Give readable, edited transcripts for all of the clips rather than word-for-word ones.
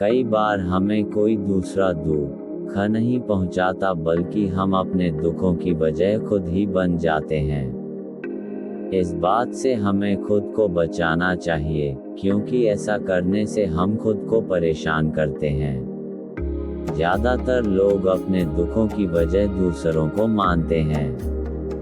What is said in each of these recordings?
कई बार हमें कोई दूसरा दुख नहीं पहुंचाता बल्कि हम अपने दुखों की वजह खुद ही बन जाते हैं। इस बात से हमें खुद को बचाना चाहिए, क्योंकि ऐसा करने से हम खुद को परेशान करते हैं। ज़्यादातर लोग अपने दुखों की वजह दूसरों को मानते हैं,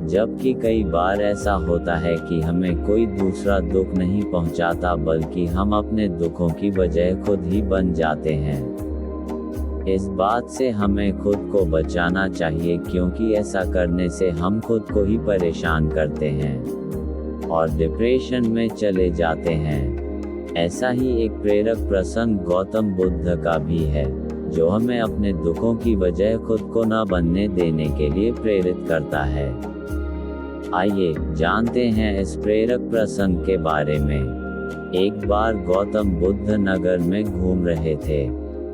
जबकि कई बार ऐसा होता है कि हमें कोई दूसरा दुख नहीं पहुंचाता बल्कि हम अपने दुखों की वजह खुद ही बन जाते हैं। इस बात से हमें खुद को बचाना चाहिए, क्योंकि ऐसा करने से हम खुद को ही परेशान करते हैं और डिप्रेशन में चले जाते हैं। ऐसा ही एक प्रेरक प्रसंग गौतम बुद्ध का भी है, जो हमें अपने दुखों की वजह खुद को न बनने देने के लिए प्रेरित करता है। आइए जानते हैं इस प्रेरक प्रसंग के बारे में। एक बार गौतम बुद्ध नगर में घूम रहे थे।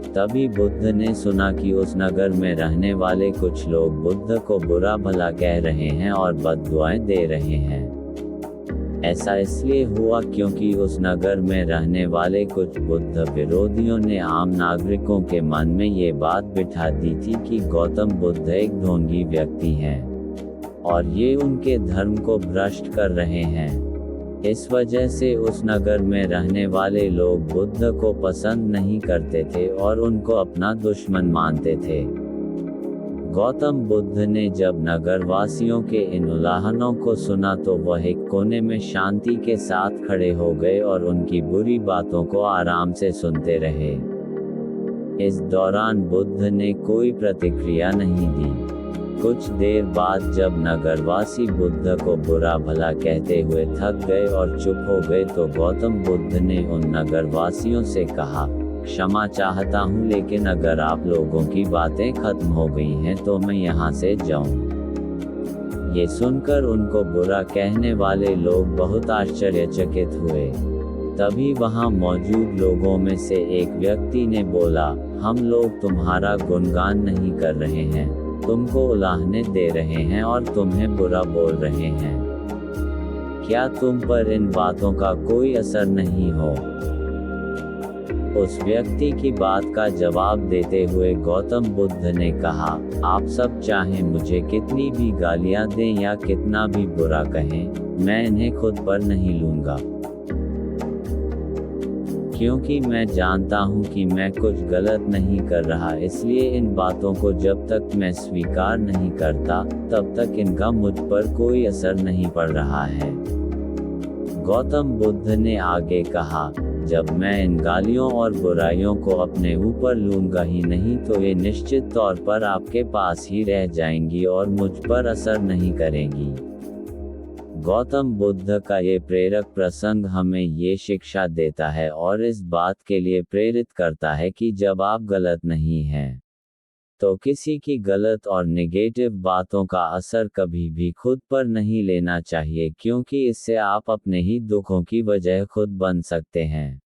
तभी बुद्ध ने सुना कि उस नगर में रहने वाले कुछ लोग बुद्ध को बुरा भला कह रहे हैं और बद्दुआएं दे रहे हैं। ऐसा इसलिए हुआ क्योंकि उस नगर में रहने वाले कुछ बुद्ध विरोधियों ने आम नागरिकों के मन में ये बात बिठा दी थी कि गौतम बुद्ध एक ढोंगी व्यक्ति हैं और ये उनके धर्म को भ्रष्ट कर रहे हैं। इस वजह से उस नगर में रहने वाले लोग बुद्ध को पसंद नहीं करते थे और उनको अपना दुश्मन मानते थे। गौतम बुद्ध ने जब नगरवासियों के इन उलाहनों को सुना तो वह एक कोने में शांति के साथ खड़े हो गए और उनकी बुरी बातों को आराम से सुनते रहे। इस दौरान बुद्ध ने कोई प्रतिक्रिया नहीं दी। कुछ देर बाद जब नगरवासी बुद्ध को बुरा भला कहते हुए थक गए और चुप हो गए तो गौतम बुद्ध ने उन नगरवासियों से कहा, क्षमा चाहता हूँ, लेकिन अगर आप लोगों की बातें खत्म हो गई हैं तो मैं यहाँ से जाऊँ। ये सुनकर उनको बुरा कहने वाले लोग बहुत आश्चर्यचकित हुए। तभी वहाँ मौजूद लोगों में से एक व्यक्ति ने बोला, हम लोग तुम्हारा गुणगान नहीं कर रहे हैं, तुमको उलाहने दे रहे हैं और तुम्हें बुरा बोल रहे हैं। क्या तुम पर इन बातों का कोई असर नहीं हो? उस व्यक्ति की बात का जवाब देते हुए गौतम बुद्ध ने कहा, आप सब चाहे मुझे कितनी भी गालियां दें या कितना भी बुरा कहें, मैं इन्हें खुद पर नहीं लूंगा, क्योंकि मैं जानता हूं कि मैं कुछ गलत नहीं कर रहा। इसलिए इन बातों को जब तक मैं स्वीकार नहीं करता तब तक इनका मुझ पर कोई असर नहीं पड़ रहा है। गौतम बुद्ध ने आगे कहा, जब मैं इन गालियों और बुराइयों को अपने ऊपर लूंगा ही नहीं तो ये निश्चित तौर पर आपके पास ही रह जाएंगी और मुझ पर असर नहीं करेंगी। गौतम बुद्ध का ये प्रेरक प्रसंग हमें ये शिक्षा देता है और इस बात के लिए प्रेरित करता है कि जब आप गलत नहीं हैं तो किसी की गलत और नेगेटिव बातों का असर कभी भी खुद पर नहीं लेना चाहिए, क्योंकि इससे आप अपने ही दुखों की वजह खुद बन सकते हैं।